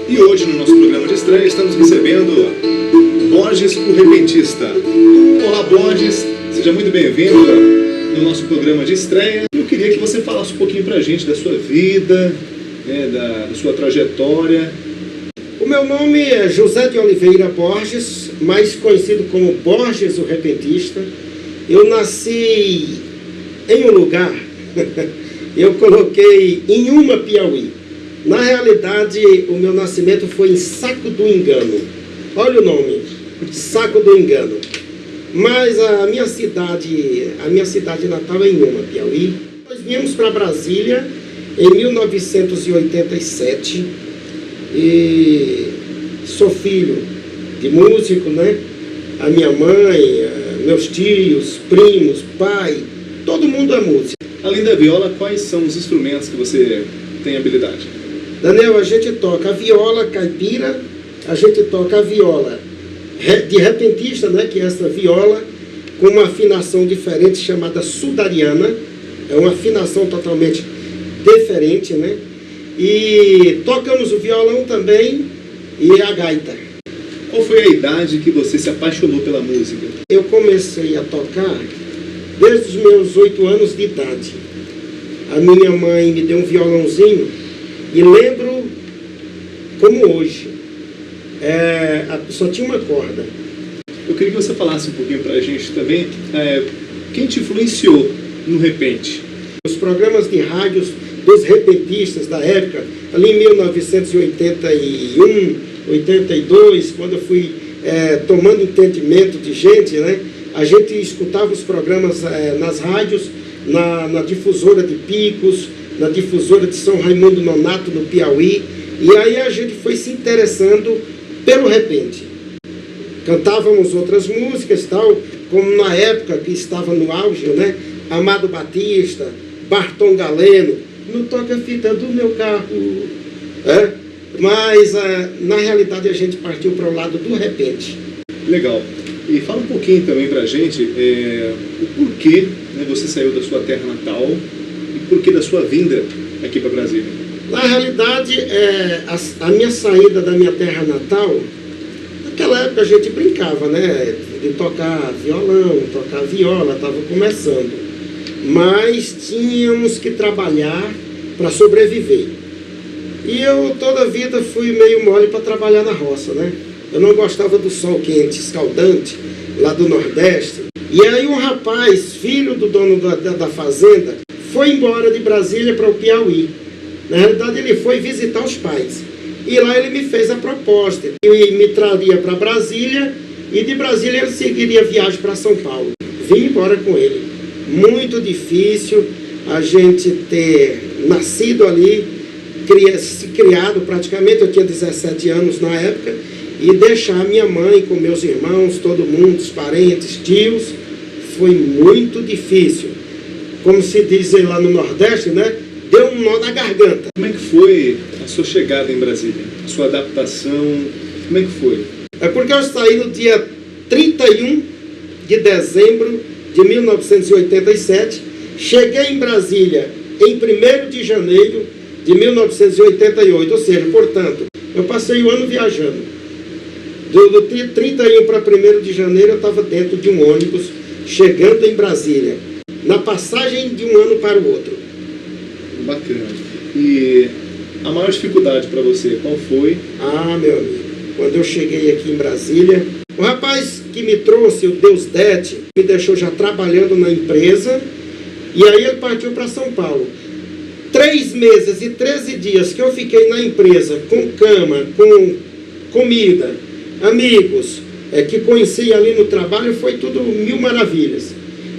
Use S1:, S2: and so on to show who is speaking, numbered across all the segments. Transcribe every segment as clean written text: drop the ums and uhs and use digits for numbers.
S1: E hoje, no nosso programa de estreia, estamos recebendo Borges, o repentista. Olá, Borges, seja muito bem-vindo no nosso programa de estreia. Eu queria que você falasse um pouquinho pra gente da sua vida, da sua trajetória.
S2: O meu nome é José de Oliveira Borges, mais conhecido como Borges, o repentista. Eu nasci em um lugar, eu coloquei Inhuma, Piauí. Na realidade, o meu nascimento foi em Saco do Engano. Olha o nome, Saco do Engano. Mas a minha cidade natal é Inhuma, Piauí. Nós viemos para Brasília em 1987 e sou filho de músico, né? A minha mãe, meus tios, primos, pai, todo mundo é músico.
S1: Além da viola, quais são os instrumentos que você tem habilidade?
S2: Daniel, a gente toca a viola caipira, a gente toca a viola de repentista, né, que é essa viola com uma afinação diferente chamada sudariana, é uma afinação totalmente diferente, né? E tocamos o violão também e a gaita.
S1: Qual foi a idade que você se apaixonou pela música?
S2: Eu comecei a tocar desde os meus 8 anos de idade. A minha mãe me deu um violãozinho e lembro como hoje. Só tinha uma corda.
S1: Eu queria que você falasse um pouquinho pra gente também quem te influenciou no repente.
S2: Os programas de rádios dos repentistas da época, ali em 1981, 82, quando eu fui tomando entendimento de gente, né? A gente escutava os programas nas rádios, na difusora de Picos, na difusora de São Raimundo Nonato, no Piauí, e aí a gente foi se interessando pelo repente. Cantávamos outras músicas, tal, como na época que estava no auge, né? Amado Batista, Barton Galeno, no toca-fita do meu carro. Mas, na realidade, a gente partiu para o lado do repente.
S1: Legal. E fala um pouquinho também pra gente o porquê, né, você saiu da sua terra natal e porquê da sua vinda aqui para Brasília.
S2: Na realidade, a minha saída da minha terra natal, naquela época a gente brincava, né, de tocar violão, tocar viola, estava começando. Mas tínhamos que trabalhar para sobreviver. E eu toda a vida fui meio mole para trabalhar na roça, né? Eu não gostava do sol quente, escaldante, lá do Nordeste. E aí um rapaz, filho do dono da fazenda, foi embora de Brasília para o Piauí. Na realidade, ele foi visitar os pais. E lá ele me fez a proposta. E me traria para Brasília, e de Brasília ele seguiria viagem para São Paulo. Vim embora com ele. Muito difícil a gente ter nascido ali, se criado praticamente, eu tinha 17 anos na época, e deixar minha mãe com meus irmãos, todo mundo, os parentes, tios, foi muito difícil. Como se diz lá no Nordeste, né? Deu um nó na garganta.
S1: Como é que foi a sua chegada em Brasília? A sua adaptação, como é que foi?
S2: É porque eu saí no dia 31 de dezembro de 1987, cheguei em Brasília em 1º de janeiro de 1988, ou seja, portanto, eu passei o ano viajando. Do 31 para 1º de janeiro eu estava dentro de um ônibus, chegando em Brasília, na passagem de um ano para o outro.
S1: Bacana. E a maior dificuldade para você, qual foi?
S2: Ah, meu amigo, quando eu cheguei aqui em Brasília, o rapaz que me trouxe, o Deus Dete, me deixou já trabalhando na empresa, e aí ele partiu para São Paulo. 3 meses e 13 dias que eu fiquei na empresa, com cama, com comida, amigos, que conheci ali no trabalho, foi tudo mil maravilhas.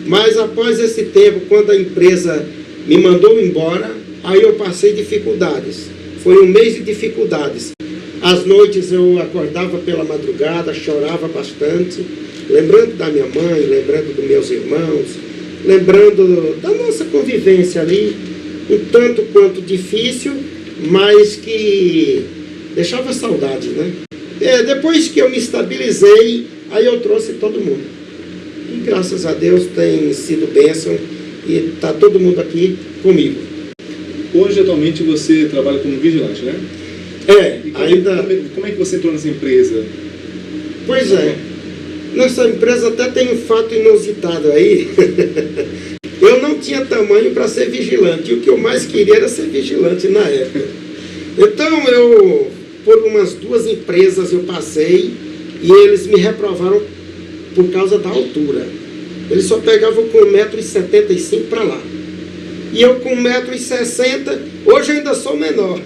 S2: Mas após esse tempo, quando a empresa me mandou embora, aí eu passei dificuldades. Foi um mês de dificuldades. Às noites eu acordava pela madrugada, chorava bastante, lembrando da minha mãe, lembrando dos meus irmãos, lembrando da nossa convivência ali, um tanto quanto difícil, mas que deixava saudade, né? Depois que eu me estabilizei, aí eu trouxe todo mundo. E graças a Deus tem sido bênção e está todo mundo aqui comigo.
S1: Hoje, atualmente, você trabalha como vigilante, né? E como é que você entrou nessa empresa?
S2: Pois é. Nessa empresa até tem um fato inusitado aí. Eu não tinha tamanho para ser vigilante. E o que eu mais queria era ser vigilante na época. Então por umas 2 empresas eu passei e eles me reprovaram por causa da altura. Eles só pegavam com 1,75 m para lá. E eu com 1,60 m, hoje eu ainda sou menor.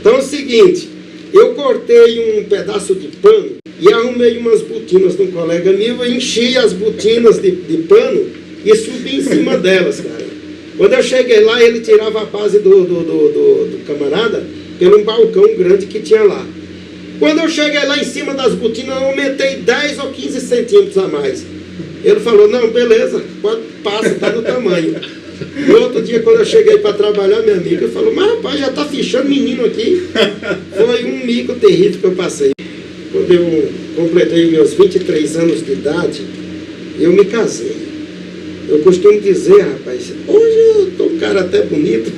S2: Então é o seguinte, eu cortei um pedaço de pano e arrumei umas botinas de um colega meu, enchi as botinas de pano e subi em cima delas, cara. Quando eu cheguei lá, ele tirava a base do camarada pelo balcão grande que tinha lá. Quando eu cheguei lá em cima das botinas, eu aumentei 10 ou 15 centímetros a mais. Ele falou, não, beleza, pode passar, tá no tamanho. No outro dia, quando eu cheguei para trabalhar, minha amiga falou, mas rapaz, já tá fichando menino aqui. Foi um mico terrível que eu passei. Quando eu completei meus 23 anos de idade, eu me casei. Eu costumo dizer, rapaz, hoje eu tô um cara até bonito.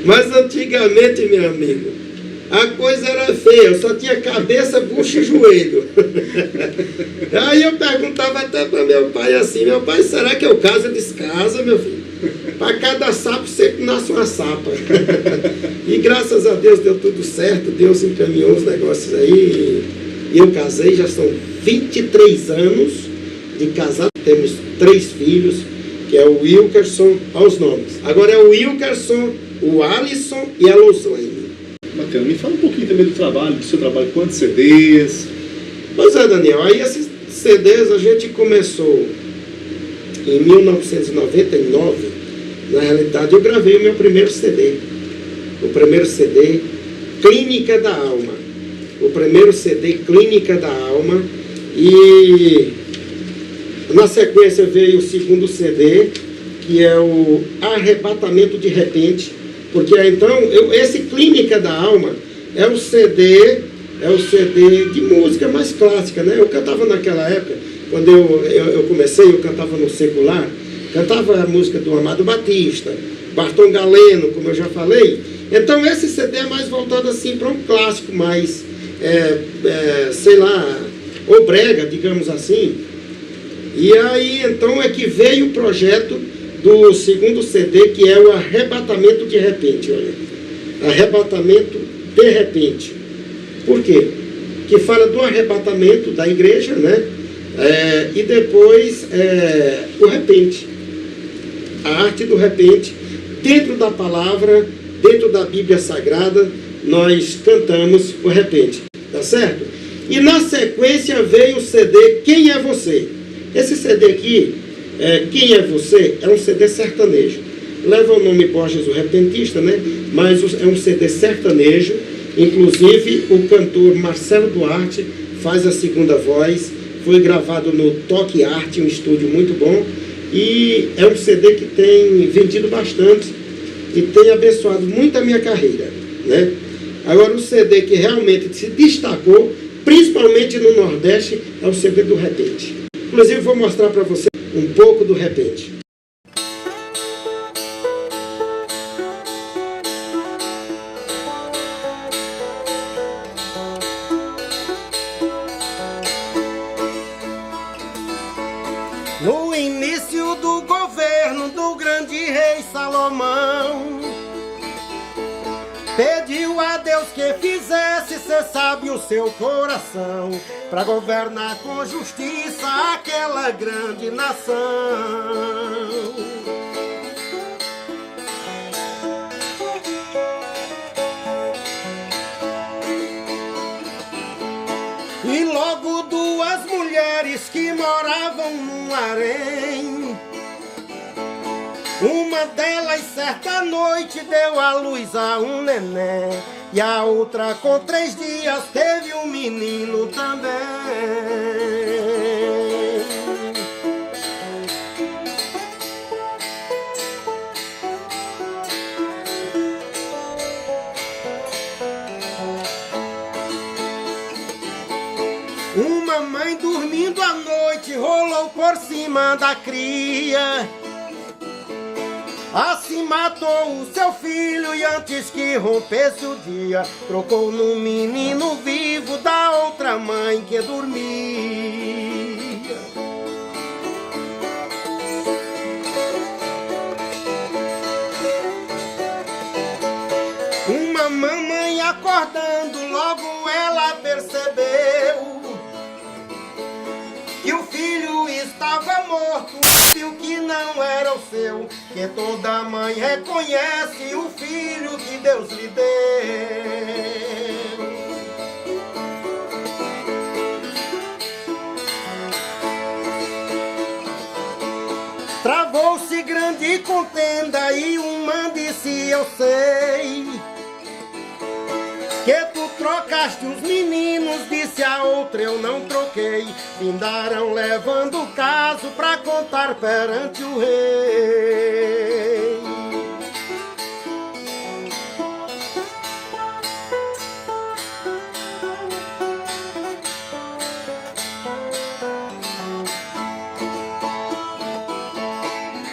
S2: Mas antigamente, meu amigo, a coisa era feia, eu só tinha cabeça, bucho e joelho. Aí eu perguntava até para meu pai assim, meu pai, será que eu caso? Eu disse, casa, meu filho. Para cada sapo sempre nasce uma sapa. E graças a Deus deu tudo certo, Deus encaminhou os negócios aí. E eu casei, já são 23 anos de casado, temos 3 filhos, que é o Wilkerson, aos nomes. Agora é o Wilkerson, o Alisson e a Loslane.
S1: Bacana, me fala um pouquinho também do seu trabalho, quantos CDs?
S2: Pois é, Daniel, aí esses CDs a gente começou em 1999, na realidade eu gravei o meu primeiro CD. O primeiro CD, Clínica da Alma. O primeiro CD, Clínica da Alma. E na sequência veio o segundo CD, que é o Arrebatamento de Repente. Porque então, esse Clínica da Alma é o CD de música mais clássica, né? Eu cantava naquela época, quando eu comecei, eu cantava no secular, cantava a música do Amado Batista, Barton Galeno, como eu já falei. Então esse CD é mais voltado assim para um clássico mais, sei lá, ou brega, digamos assim. E aí então é que veio o projeto do segundo CD, que é o Arrebatamento de Repente, olha. Arrebatamento de Repente. Por quê? Que fala do arrebatamento da igreja, né? E depois o repente. A arte do repente. Dentro da palavra, dentro da Bíblia Sagrada, nós cantamos o repente. Tá certo? E na sequência veio o CD Quem é Você? Esse CD aqui, Quem é Você? É um CD sertanejo. Leva o nome Borges o Repentista, né? Mas é um CD sertanejo. Inclusive, o cantor Marcelo Duarte faz a segunda voz. Foi gravado no Toque Arte, um estúdio muito bom. E é um CD que tem vendido bastante e tem abençoado muito a minha carreira, né? Agora, o CD que realmente se destacou, principalmente no Nordeste, é o CD do Repente. Inclusive, vou mostrar para você um pouco do Repente. No início do governo do grande rei Salomão, pediu a Deus que fizesse ser sábio o seu coração, para governar com justiça aquela grande nação. E logo 2 mulheres que moravam num harém, uma delas certa noite deu à luz a um neném, e a outra com 3 dias teve um menino também. Uma mãe dormindo à noite rolou por cima da cria, Assim matou o seu filho e antes que rompesse o dia, trocou no menino vivo da outra mãe que dormia. Uma mamãe acordando, logo ela percebeu que o filho estava morto, e o que não era o seu, que toda mãe reconhece o filho que Deus lhe deu. Travou-se grande contenda e uma disse: eu sei que tu trocaste os meninos, disse a outra: eu não troquei. Findaram levando o caso pra contar perante o rei.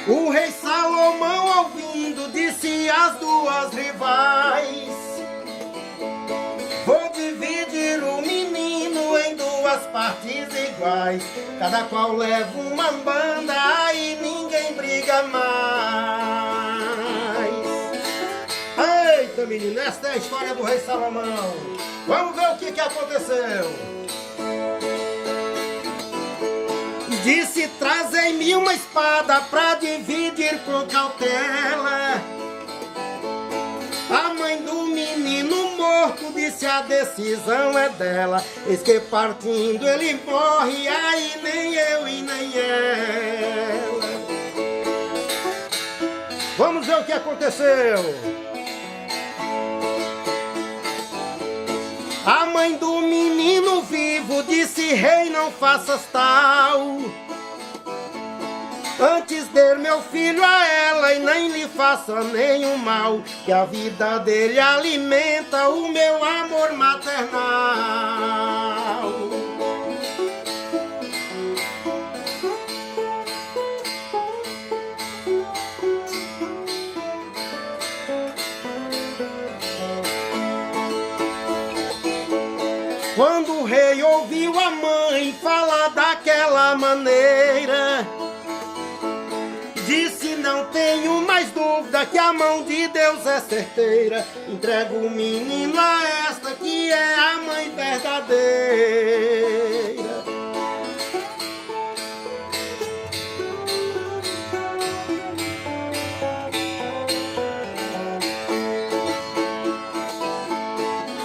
S2: O rei Salomão, ouvindo, disse às duas rivais: vou dividir o menino em duas partes iguais, cada qual leva uma banda, aí ninguém briga mais. Eita, menino, esta é a história do rei Salomão. Vamos ver o que aconteceu. Disse: trazei-me uma espada pra dividir com cautela. A mãe do menino morto disse: a decisão é dela. Eis que partindo ele morre, aí nem eu e nem ela. Vamos ver o que aconteceu. A mãe do menino vivo disse: rei, não faças tal. Antes dê meu filho a ela e nem lhe faça nenhum mal, que a vida dele alimenta o meu amor maternal. Quando o rei ouviu a mãe falar daquela maneira, disse: não tenho mais dúvida que a mão de Deus é certeira. Entrego o menino a esta que é a mãe verdadeira.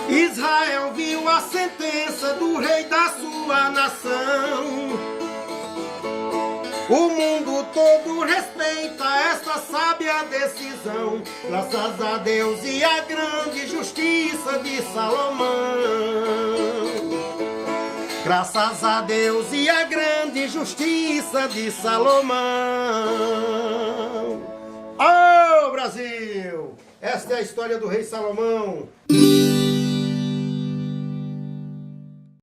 S2: Israel viu a sentença do rei da sua nação. O mundo todo respeita esta sábia decisão, graças a Deus e a grande justiça de Salomão. Graças a Deus e a grande justiça de Salomão. Oh, Brasil! Esta é a história do rei Salomão.